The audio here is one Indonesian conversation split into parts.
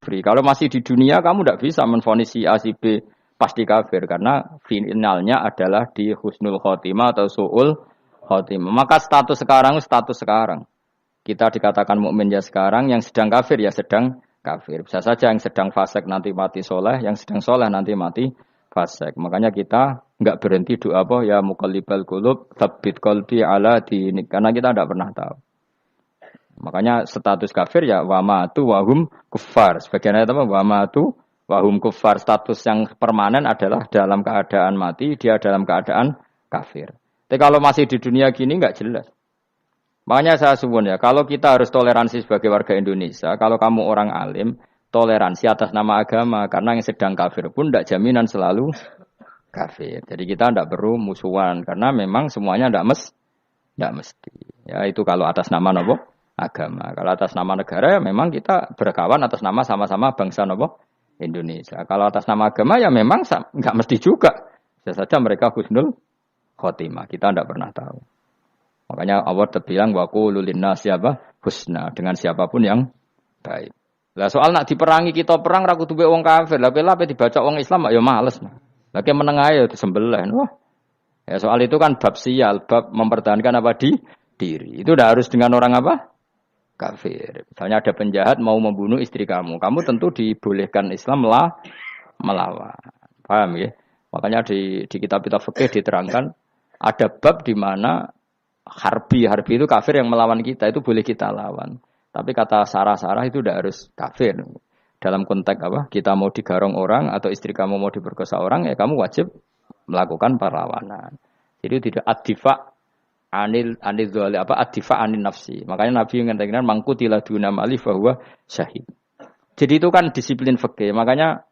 kufri. Kalau masih di dunia kamu tidak bisa menvonis si A si B pasti kafir karena finalnya adalah di husnul khotimah atau su'ul khotimah. Maka status sekarang. Kita dikatakan mukmin ya sekarang, yang sedang kafir ya sedang kafir. Bisa saja yang sedang fasik nanti mati soleh, yang sedang soleh nanti mati fasik. Makanya kita enggak berhenti doa apa ya muqallibal qulub tsabbit qalbi ala dinik karena kita tidak pernah tahu. Makanya status kafir ya wamatu wahum kufar. Sebagian ayat apa wamatu wahum kufar. Status yang permanen adalah dalam keadaan mati, dia dalam keadaan kafir. Tapi kalau masih di dunia gini enggak jelas. Makanya saya suwun ya, kalau kita harus toleransi sebagai warga Indonesia, kalau kamu orang alim, toleransi atas nama agama, karena yang sedang kafir pun tidak jaminan selalu kafir. Jadi kita tidak perlu musuhan, karena memang semuanya tidak mesti. Ya itu kalau atas nama nopo agama. Kalau atas nama negara ya memang kita berkawan atas nama sama-sama bangsa nopo Indonesia. Kalau atas nama agama ya memang nggak mesti juga. Bisa saja mereka husnul khotimah. Kita tidak pernah tahu. Makanya Allah terbilang wa qulu linnasi husna dengan siapapun yang baik. Lah soal nak diperangi kita perang ra kudu wong kafir. Lah ape dibaca wong Islam ya males. Lah ke meneng ae disembelih. Wah. Ya soal itu kan bab sial, bab mempertahankan apa diri. Itu udah harus dengan orang apa? Kafir. Misalnya ada penjahat mau membunuh istri kamu. Kamu tentu dibolehkan Islam melawan. Paham ya? Makanya di kitab-kitab fikih diterangkan ada bab di mana harbi itu kafir yang melawan kita itu boleh kita lawan. Tapi kata sarah-sarah itu udah harus kafir. Dalam konteks apa? Kita mau digarong orang atau istri kamu mau diperkosa orang ya kamu wajib melakukan perlawanan. Jadi tidak adifa anil nafsi. Makanya Nabi mengatakan mangkutila duna mali fahuwa syahid. Jadi itu kan disiplin fikih. Makanya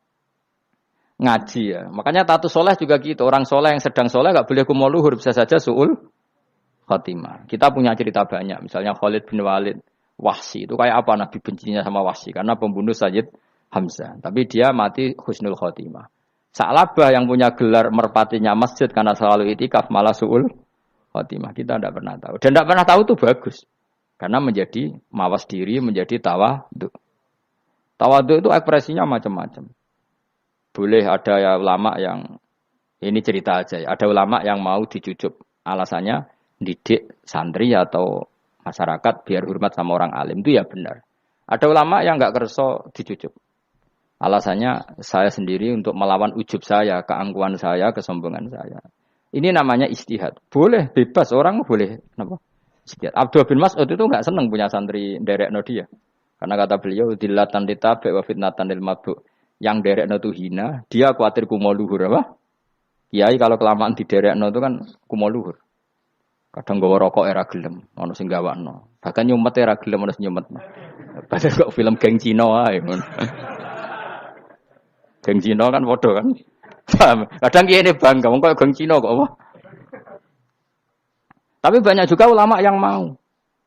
ngaji ya. Makanya tatus soleh juga gitu. Orang soleh yang sedang soleh enggak boleh kumo luhur, bisa saja suul khotimah. Kita punya cerita banyak. Misalnya Khalid bin Walid, Wahsy itu kayak apa Nabi bencinya sama Wahsy karena pembunuh Sayyid Hamzah. Tapi dia mati husnul khotimah. Sa'labah yang punya gelar merpatinya masjid karena selalu itikaf malah suul khotimah. Kita tidak pernah tahu. Dan tidak pernah tahu itu bagus. Karena menjadi mawas diri, menjadi tawadhu. Tawadhu itu ekspresinya macam-macam. Boleh ada ya ulama yang, ini cerita aja ya, ada ulama yang mau dicucup. Alasannya didik santri atau masyarakat biar hormat sama orang alim. Itu ya benar. Ada ulama yang enggak kerso dicucup. Alasannya saya sendiri untuk melawan ujub saya, keangkuhan saya, kesombongan saya. Ini namanya istihad. Boleh, bebas. Orang boleh. Kenapa? Istihad. Abdul bin Mas'ud itu enggak senang punya santri derekno dia. Karena kata beliau, dillatan litabe wa fitnatan lil mabuk. Yang derekno itu hina, dia khawatir kumo luhur. Apa? Kiai kalau kelamaan di derekno itu kan kumo luhur. Kadang gawa rokok era gelem, ono sing gawakno. Bahkan nyumet era gelem ono sing nyumet. Padahal kok film geng Cina wae ngono. Geng Cina kan padha kan. Kadang kene bangga wong kok geng Cina kok apa. Tapi banyak juga ulama yang mau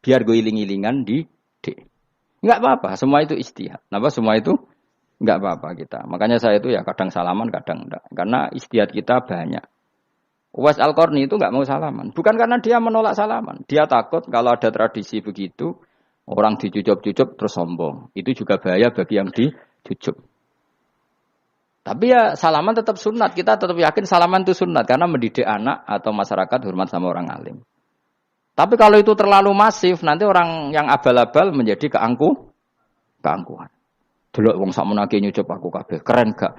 biar gue iling-ilingan di enggak apa-apa, semua itu istihad. Napa semua itu enggak apa-apa kita. Makanya saya itu ya kadang salaman, kadang enggak. Karena istihad kita banyak. Uwais Al-Qarni itu enggak mau salaman. Bukan karena dia menolak salaman. Dia takut kalau ada tradisi begitu, orang dicucup-cucup terus sombong. Itu juga bahaya bagi yang dicucup. Tapi ya salaman tetap sunat. Kita tetap yakin salaman itu sunat. Karena mendidik anak atau masyarakat hormat sama orang alim. Tapi kalau itu terlalu masif, nanti orang yang abal-abal menjadi keangkuhan. Delok wong sakmenake nyucup aku kabeh. Keren gak?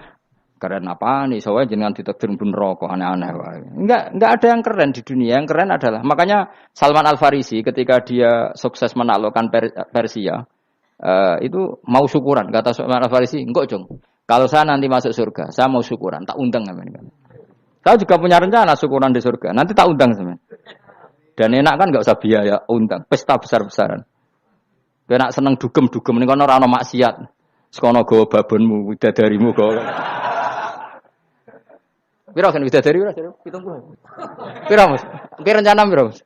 Keren apa nih? Soalnya jenengan ditakdir pun rokok aneh-aneh wae. Enggak ada yang keren di dunia. Yang keren adalah makanya Salman Al-Farisi ketika dia sukses menaklukkan Persia itu mau syukuran. Kata Salman Al-Farisi, "Enggak, Jong. Kalau saya nanti masuk surga, saya mau syukuran, tak undang sampean." Saya juga punya rencana syukuran di surga. Nanti tak undang sampean. Dan enak kan enggak usah biaya undang, pesta besar-besaran. Enak seneng dugem-dugem ning kono ora ana maksiat. Sekono gawa babonmu, widadarimu gawa. Piro kan widadari ora, 70. Piro, Mas? Ki rencana piro, Mas?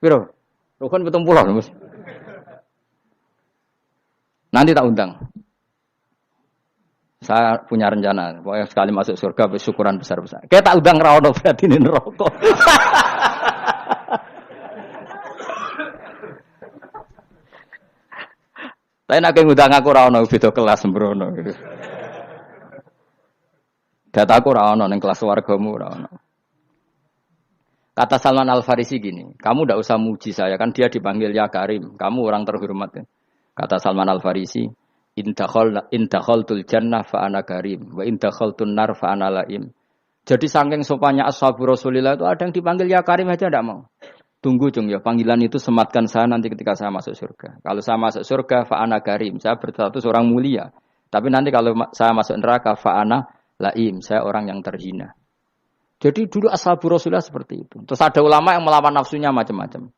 Piro? Rukun 70, Mas. Nanti tak undang. Saya punya rencana, pokoknya sekali masuk surga syukuran besar-besar. Kayak tak undang ra ono berarti ning neraka. Tapi nek ngundang aku ora ono beda kelas sembrono. Dataku ora ono ning kelas wargamu ora ono. Kata Salman Al-Farisi gini, kamu tidak usah muji saya, kan dia dipanggil ya Karim, kamu orang terhormat. Ya. Kata Salman Al-Farisi, in dakhaltul jannah fa ana karim, wa in dakhaltun nar fa ana laim. Jadi saking sopannya ashabu Rasulillah itu ada yang dipanggil ya Karim aja tidak mau. Tunggu cung ya, panggilan itu sematkan saya nanti ketika saya masuk surga. Kalau saya masuk surga fa ana karim, saya berstatus orang mulia. Tapi nanti kalau saya masuk neraka fa ana laim, saya orang yang terhina. Jadi dulu ashabu Rasulullah seperti itu. Terus ada ulama yang melawan nafsunya macam-macam.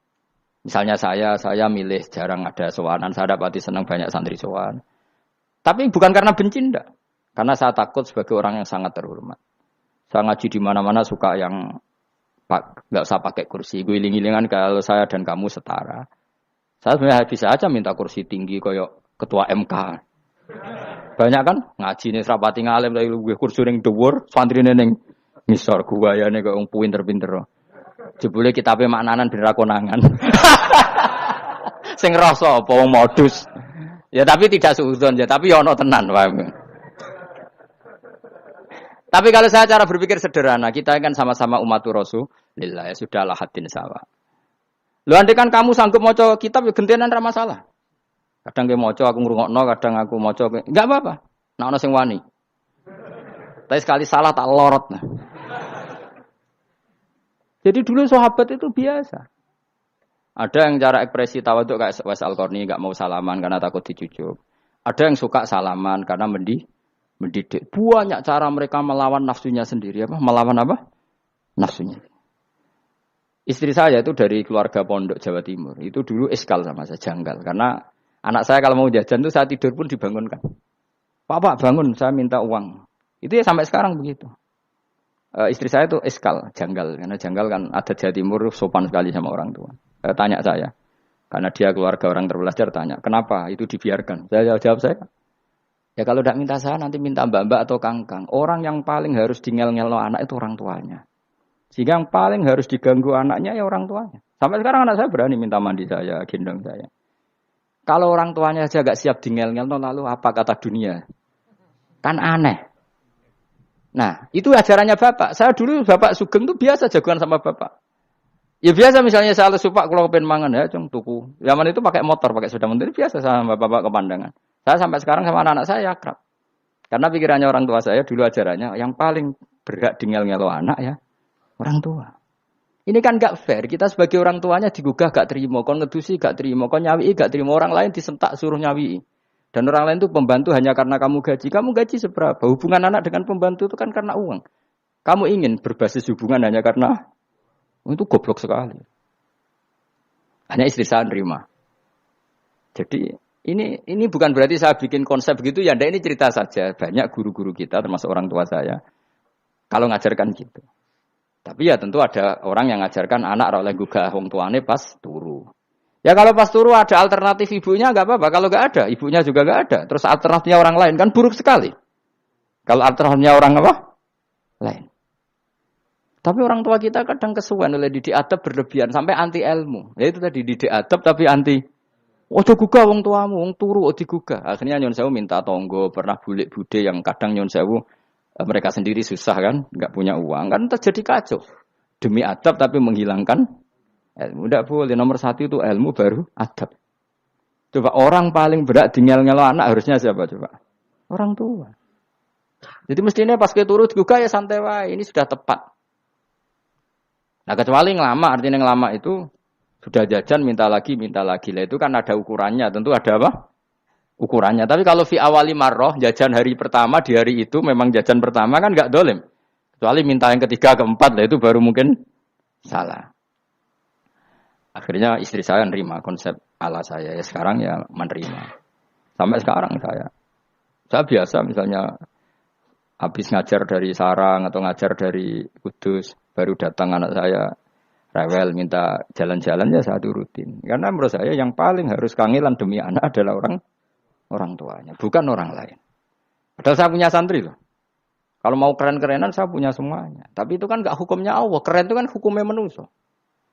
Misalnya saya milih jarang ada sowanan, saya dapati senang banyak santri sowan. Tapi bukan karena benci enggak. Karena saya takut sebagai orang yang sangat terhormat. Saya ngaji di mana-mana suka yang enggak usah pakai kursi. Guling-gilingan kalau saya dan kamu setara. Saya sebenarnya bisa aja minta kursi tinggi kayak ketua MK. Banyak kan ngaji nih serapati ngalim dari kursi ning dhuwur, santrine ning misor gua ya nih kok pinter-pinter. Jebule kitabe maknanan ben ra konangan. Sing rasa apa wong modus. Ya tapi tidak suudzon ya, tapi ya ono tenan, paham. Tapi kalau saya cara berpikir sederhana, kita kan sama-sama umatur Rasulillah, ya sudahlah hadin sawa. Lho andai kan kamu sanggup maca kitab ya gentenan ra masalah. Kadang ge maca aku ngrungokno, kadang aku maca enggak apa-apa. Nek ana sing wani. Tapi sekali salah tak lorot. Nah. Jadi dulu sahabat itu biasa. Ada yang cara ekspresi tawaduk kayak Wais Al-Qarni enggak mau salaman karena takut dicucuk. Ada yang suka salaman karena mendidik. Banyak cara mereka melawan nafsunya sendiri apa? Melawan apa? Nafsunya. Istri saya itu dari keluarga pondok Jawa Timur. Itu dulu eskal sama saya, janggal. Karena anak saya kalau mau jajan itu saya tidur pun dibangunkan. Pak bangun, saya minta uang. Itu ya sampai sekarang begitu. Istri saya itu eskal, janggal. Karena janggal kan ada Jawa Timur sopan sekali sama orang tua. Tanya saya. Karena dia keluarga orang terpelajar tanya, kenapa itu dibiarkan? Saya jawab saya. Ya kalau tidak minta saya nanti minta mbak-mbak atau kangkang. Orang yang paling harus dingel-ngelo anak itu orang tuanya. Sehingga yang paling harus diganggu anaknya ya orang tuanya. Sampai sekarang anak saya berani minta mandi saya, gendong saya. Kalau orang tuanya saja gak siap dingel-ngelo lalu apa kata dunia? Kan aneh. Nah, itu ajarannya bapak. Saya dulu bapak Sugeng itu biasa jagoan sama bapak. Ya biasa misalnya saya lesupak kalau pengen mangan ya, cung tuku. Zaman itu pakai motor, pakai sepeda motor biasa sama bapak kepandangan. Saya sampai sekarang sama anak-anak saya akrab. Karena pikirannya orang tua saya dulu ajarannya yang paling berhak dingel-ngelo anak ya orang tua. Ini kan gak fair. Kita sebagai orang tuanya digugah gak terima, kon ngedusi gak terima, kon nyawi gak terima, orang lain disentak suruh nyawi. Dan orang lain itu pembantu hanya karena kamu gaji. Kamu gaji seberapa? Hubungan anak dengan pembantu itu kan karena uang. Kamu ingin berbasis hubungan hanya karena itu goblok sekali. Hanya istri saya nerima. Jadi ini bukan berarti saya bikin konsep begitu ya. Ini cerita saja. Banyak guru-guru kita termasuk orang tua saya kalau ngajarkan gitu. Tapi ya tentu ada orang yang ngajarkan anak oleh gugah wong tuane pas turu. Ya kalau pas turu ada alternatif ibunya enggak apa-apa. Kalau enggak ada, ibunya juga enggak ada. Terus alternatifnya orang lain kan buruk sekali. Kalau alternatifnya orang apa? Lain. Tapi orang tua kita kadang kesuwen oleh didik adab berlebihan sampai anti ilmu. Ya itu tadi didik adab tapi anti. Ojo gugah wong tuamu, wong turu ojo digugah. Akhirnya Nyon Sewu minta tonggo, pernah bulik bude yang kadang Nyon Sewu mereka sendiri susah kan, enggak punya uang kan terjadi kacau. Demi adab tapi menghilangkan ilmu. Tidak boleh. Nomor satu itu ilmu baru adab. Coba orang paling berat dingel-ngelo anak harusnya siapa coba? Orang tua. Jadi mestinya pas turun juga ya santai wae. Ini sudah tepat. Nah kecuali ngelama, artinya ngelama itu sudah jajan minta lagi. Lah itu kan ada ukurannya. Tentu ada apa? Ukurannya. Tapi kalau fi awali marroh jajan hari pertama di hari itu memang jajan pertama kan nggak dolim. Kecuali minta yang ketiga keempat lah itu baru mungkin salah. Akhirnya istri saya menerima konsep ala saya. Ya sekarang ya menerima. Sampai sekarang saya biasa misalnya habis ngajar dari Sarang atau ngajar dari Kudus, baru datang anak saya rewel minta jalan-jalan ya saya turutin. Karena menurut saya yang paling harus kangelan demi anak adalah orang tuanya, bukan orang lain. Padahal saya punya santri loh. Kalau mau keren-kerenan saya punya semuanya. Tapi itu kan enggak hukumnya Allah. Keren itu kan hukumnya manusia.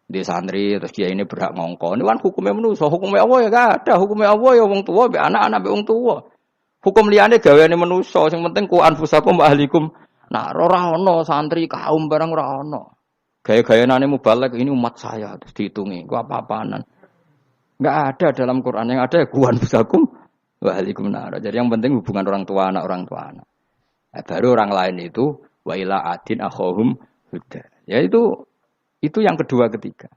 Di santri terus dia ini berhak ngongkon. Ini kan hukumnya manusia, hukumnya Allah ya gak ada, hukumnya Allah ya wong tua, be anak-anak be wong tua. Hukum liyane gaweane manusia, sing penting ku anfusakum wa ahlikum. Nah, ora ono santri kaum barang ora ono. Gaya-gayanane mubalek ini umat saya terus dihitungi. Ku apa-apaanan. Enggak ada dalam Quran, yang ada ya ku anfusakum wa ahlikum nar. Jadi yang penting hubungan orang tua anak. Nah, baru orang lain itu wa ila adin akhahum huda. Ya itu yang kedua ketiga.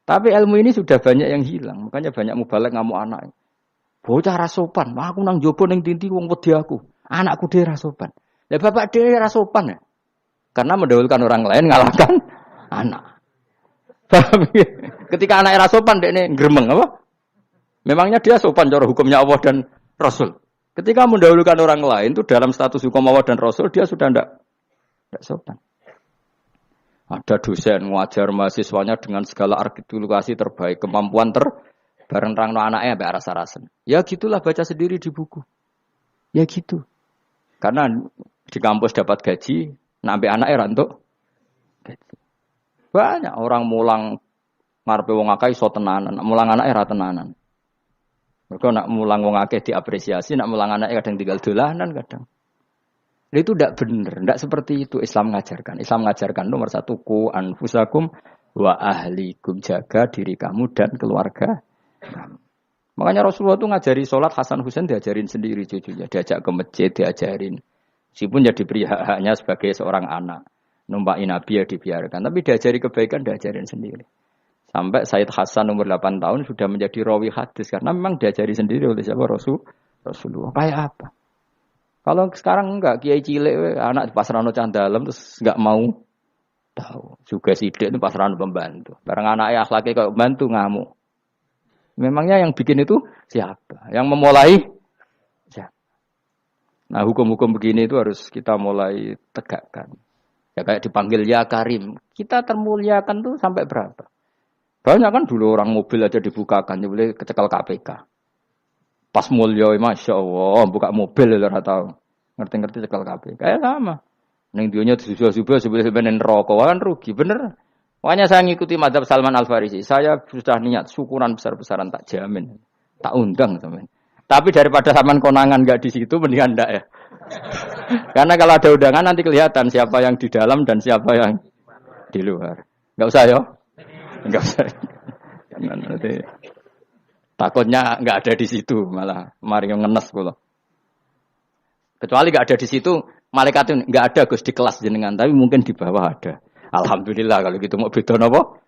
Tapi ilmu ini sudah banyak yang hilang. Makanya banyak mubalek ngamuk anak. Bocah rasopan. Aku nang jopo ning tinti wong wedi aku. Anakku dhewe rasopan. Lah bapak dhewe rasopan ya. Karena mendahulukan orang lain ngalahkan anak. Ketika anaknya rasopan dekne gremeng apa? Memangnya dia sopan cara hukumnya Allah dan Rasul. Ketika mendahulukan orang lain itu dalam status hukum Allah dan Rasul dia sudah tidak sopan. Ada dosen ngajar mahasiswanya dengan segala artikulasi terbaik, kemampuan bareng terangno anaknya sampai rasa-rasen. Ya gitulah baca sendiri di buku. Ya gitu. Karena di kampus dapat gaji, nampi anaknya rantuk gaji. Banyak orang mulang ngarepe wong akeh iso tenanan, mulang anaknya ra tenanan. Mergo nak mulang wong akeh diapresiasi, nak mulang anaknya kadang tinggal dolanan kadang. Itu tidak benar, tidak seperti itu Islam mengajarkan. Islam mengajarkan nomor satu ku anfusakum wa ahlikum, jaga diri kamu dan keluarga kamu. Makanya Rasulullah itu ngajari sholat Hasan Husain diajarin sendiri cucunya, diajak ke masjid diajarin. Meskipun jadi beri hak-haknya sebagai seorang anak, numpaki Nabi ya dibiarkan, tapi diajari kebaikan diajarin sendiri. Sampai Sayyid Hasan umur 8 tahun sudah menjadi rawi hadis karena memang diajari sendiri oleh siapa Rasulullah. Kayak apa? Kalau sekarang enggak, kiai cilik anak di pasrano cah dalem terus enggak mau tahu. Juga sidik itu pasrano pembantu. Barang anaknya akhlaknya kayak pembantu ngamuk. Memangnya yang bikin itu siapa? Yang memulai siapa? Nah, hukum-hukum begini itu harus kita mulai tegakkan. Ya kayak dipanggil ya Karim. Kita termuliakan tuh sampai berapa? Banyak kan dulu orang mobil aja dibukakan, boleh kecekal KPK. Pas mulya, masya Allah, buka mobil ya tahu. Ngerti-ngerti cekal kabeh. Kayak sama. Neng dionya disusul-susul sebenarnya rokok kan rugi, bener. Makanya saya ngikuti mazhab Salman Al Farisi. Saya sudah niat syukuran besar-besaran tak jamin, tak undang teman. Tapi daripada Salman konangan nggak di situ, mendingan ndak ya. Karena kalau ada undangan nanti kelihatan siapa yang di dalam dan siapa yang di luar. Nggak usah ya, nggak usah. Nanti. Takutnya nggak ada di situ, malah mari ngenes kula. Kecuali nggak ada di situ, malaikat itu nggak ada Gus di kelas jenengan, tapi mungkin di bawah ada. Alhamdulillah kalau gitu mau beda napa?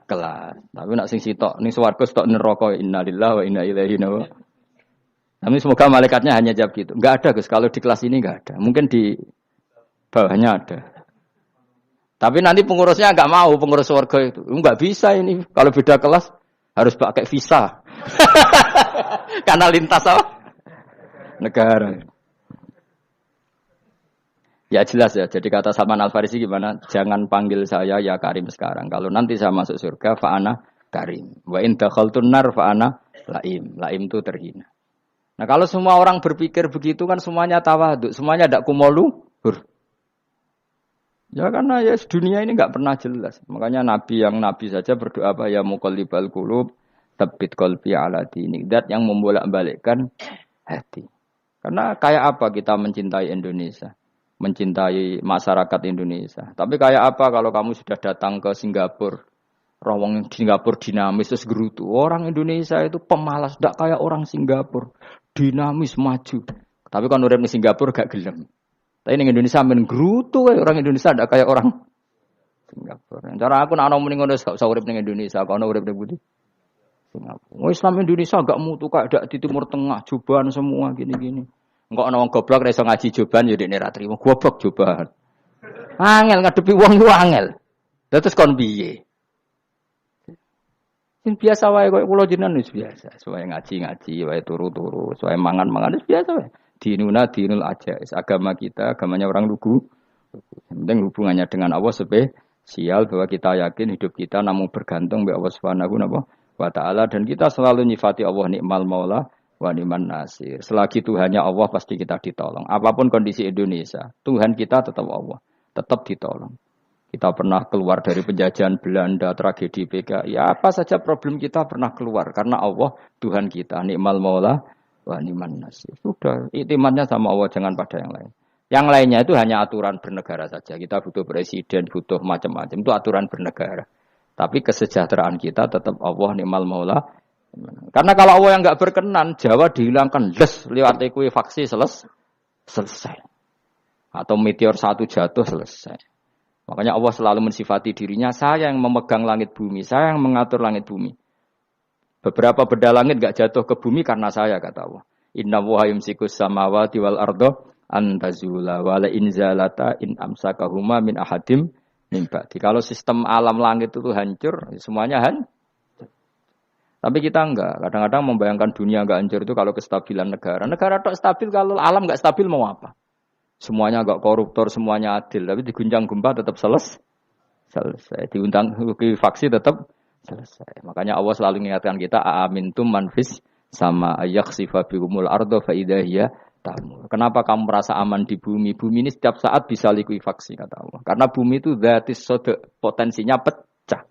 Kelas. Tapi nak sing sitok ning swarga sitok neraka innalillahi wa inna ilaihi raji'un. Tapi semoga malaikatnya hanya jawab gitu. Nggak ada Gus, kalau di kelas ini nggak ada. Mungkin di bawahnya ada. Tapi nanti pengurusnya nggak mau, pengurus warga itu. Nggak bisa ini, kalau beda kelas harus pakai visa. Karena lintas apa? Negara. Ya jelas ya. Jadi kata Salman Al Farisi gimana? Jangan panggil saya ya Karim sekarang. Kalau nanti saya masuk surga, fa'ana Karim. Wa in dakhaltun nar fa'ana laim. Laim itu terhina. Nah kalau semua orang berpikir begitu kan semuanya tawaduk, semuanya ada kumoluhur. Ya karena ya dunia ini nggak pernah jelas. Makanya yang nabi saja berdoa apa ya muqallibal qulub tabbit qalbi ala dinik, dat yang membolak-balikkan hati. Karena kayak apa kita mencintai Indonesia, mencintai masyarakat Indonesia. Tapi kayak apa kalau kamu sudah datang ke Singapura, rawang Singapura dinamis terus gerutu. Orang Indonesia itu pemalas, tidak kayak orang Singapura, dinamis maju. Tapi kalau urip di Singapura gak gelem. Tapi di Indonesia men gerutu, orang Indonesia tidak kayak orang Singapura. Cara aku nak muni ngono gak usah urip ning Indonesia, kono urip ning Budi. Singapura. Islam Indonesia gak mutu kayak ada di Timur Tengah, jubahan semua gini-gini. Enggak ana wong goblok ra iso ngaji jubahan ya dekne ra trimo. Goblok jubahan. Angel ngadepi wong ku angel. Terus kon piye? Sing biasa wae koyo kula jenengan wis biasa. Soale ngaji-ngaji wae turu-turu, soale mangan-mangan wis biasa wae. Dinul ajais. Agama kita, agamanya orang lugu. Yang penting hubungannya dengan Allah spesial bahwa kita yakin hidup kita namun bergantung kepada Allah Subhanahu wa ta'ala, dan kita selalu nyifati Allah nikmal maula wa ni'man nasir. Selagi Tuhannya Allah pasti kita ditolong. Apapun kondisi Indonesia, Tuhan kita tetap Allah, tetap ditolong. Kita pernah keluar dari penjajahan Belanda, tragedi PKI. Ya apa saja problem kita pernah keluar. Karena Allah Tuhan kita. Ni'mal maula wa ni'man nasir. Sudah, iktimatnya sama Allah, jangan pada yang lain. Yang lainnya itu hanya aturan bernegara saja. Kita butuh presiden, butuh macam-macam. Itu aturan bernegara. Tapi kesejahteraan kita tetap Allah ni'mal maula. Karena kalau Allah yang nggak berkenan, Jawa dihilangkan. Lewat ekuifaksi selesai. Atau meteor satu jatuh selesai. Makanya Allah selalu mensifati dirinya, saya yang memegang langit bumi, saya yang mengatur langit bumi. Beberapa benda langit enggak jatuh ke bumi karena saya, kata Allah. Inna wa yumsikus samawati wal ardo antazula wala inzalata in amsakahuma min ahadim min ba'di. Kalau sistem alam langit itu hancur, semuanya Tapi kita enggak. Kadang-kadang membayangkan dunia enggak hancur itu kalau kestabilan negara. Negara tok stabil, kalau alam enggak stabil mau apa? Semuanya agak koruptor, semuanya adil. Tapi diguncang gempa tetap selesai. Diundang faksi tetap selesai. Makanya Allah selalu mengingatkan kita, aamintum manfis sama ayakhsifa bihumul ardo faidahiyah tamur. Kenapa kamu merasa aman di bumi? Bumi ini setiap saat bisa likuifaksi, kata Allah. Karena bumi itu dhatis sodok, potensinya pecah.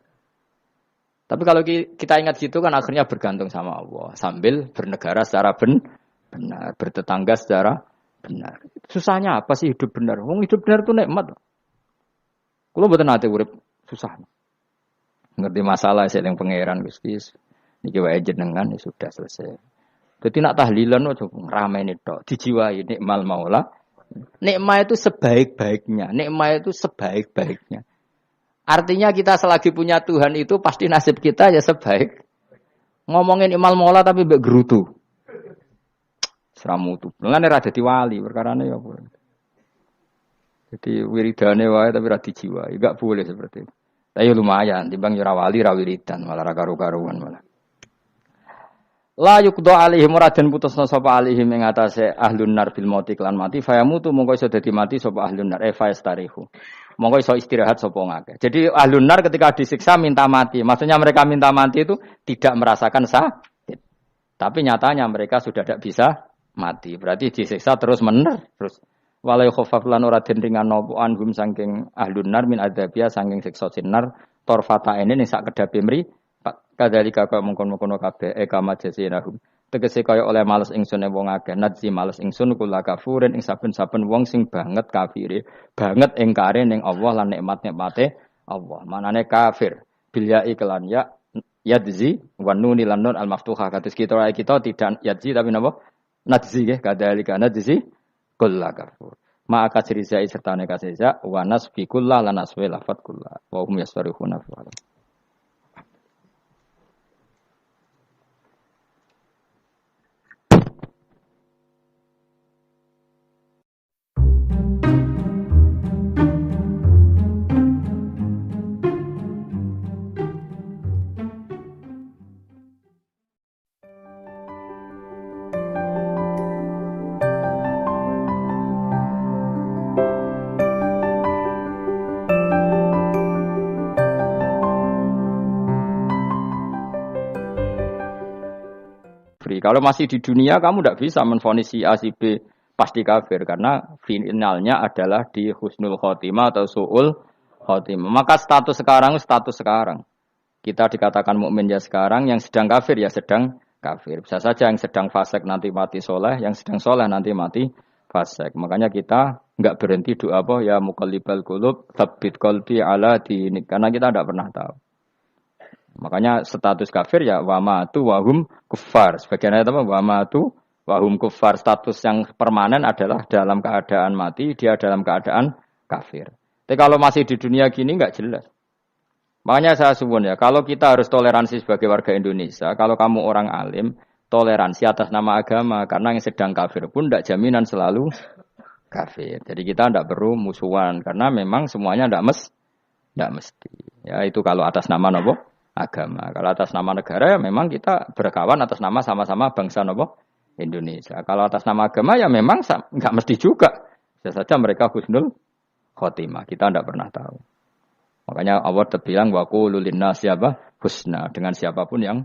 Tapi kalau kita ingat gitu kan akhirnya bergantung sama Allah. Sambil bernegara secara benar, bertetangga secara benar. Susahnya apa sih hidup benar? Wong hidup benar itu nikmat. Kulo mboten nate urip susah. Ngerti masalah saya yang pangeran Gusti. Niki wae jenengan ya sudah selesai. Dadi nak tahlilan ojo ngrameni tok, dijiwai nikmal maula. Nikmat itu sebaik-baiknya. Nikmat itu sebaik-baiknya. Artinya kita selagi punya Tuhan itu pasti nasib kita ya sebaik. Ngomongin nikmal maula tapi mbek gerutu. Seramu tuh, nggak ada dadi wali, perkarane ya boleh. Jadi wiridane wae tapi rada jiwa, enggak boleh seperti itu. Tapi lumayan, timbang ora wali ra wiridan, malah ra karu-karuan malah. La yuqda alaihim raden putusna sapa alaihim ing atase ahlun nar bil mauti lan mati, fayamutu mongko iso dadi mati sapa ahlun nar fayastarihu. Mongko iso istirahat sapa ngake. Jadi ahlun nar ketika disiksa minta mati. Maksudnya mereka minta mati itu tidak merasakan sakit. Tapi nyatanya mereka sudah tidak bisa mati, berarti disiksa terus terus walai khofaf lan ora den ringan napa anhum saking ahlun nar min adzabia saking siksa sinar torfata ini ning sak kedape mri kadalika kaya mungkon-mungkon kabeh kama jazinahum tegese kaya oleh males ingsun wong akeh nadzi males ingsun kula kafurin ing saben-saben wong sing banget kafire banget ingkare ning Allah lan nikmat-nikmate Allah manane kafir bil ya iklan ya yadzi wa nunil nun al maftuhah kados kita tidak yadzi tapi napa nadzi nggih kadalika nadzi kulla kafur. Ma akasri zai serta ne kaseza wa nasbi kulla lan nasbi lafat kulla. Wa hum yasfarihuna fa. Kalau masih di dunia kamu tidak bisa menvonis si A si B pasti kafir karena finalnya adalah di husnul khotimah atau suul khotimah. Maka status sekarang. Kita dikatakan mukmin ya sekarang, yang sedang kafir ya sedang kafir. Bisa saja yang sedang fasik nanti mati soleh, yang sedang soleh nanti mati fasik. Makanya kita enggak berhenti doa apa ya muqallibal qulub tsabbit qalbi ala dinik karena kita tidak pernah tahu. Makanya status kafir ya wamatu wahum kufar. Sebagian ayat apa wamatu wahum kufar. Status yang permanen adalah dalam keadaan mati, dia dalam keadaan kafir. Tapi kalau masih di dunia gini enggak jelas. Makanya saya suwun ya, kalau kita harus toleransi sebagai warga Indonesia, kalau kamu orang alim, toleransi atas nama agama, karena yang sedang kafir pun tidak jaminan selalu kafir. Jadi kita tidak perlu musuhan, karena memang semuanya tidak mesti. Ya itu kalau atas nama nopo agama. Kalau atas nama negara ya memang kita berkawan atas nama sama-sama bangsa nopo Indonesia. Kalau atas nama agama ya memang nggak mesti juga. Bisa saja mereka husnul khotimah. Kita tidak pernah tahu. Makanya Allah terbilang wa qulul linnasi husna dengan siapapun yang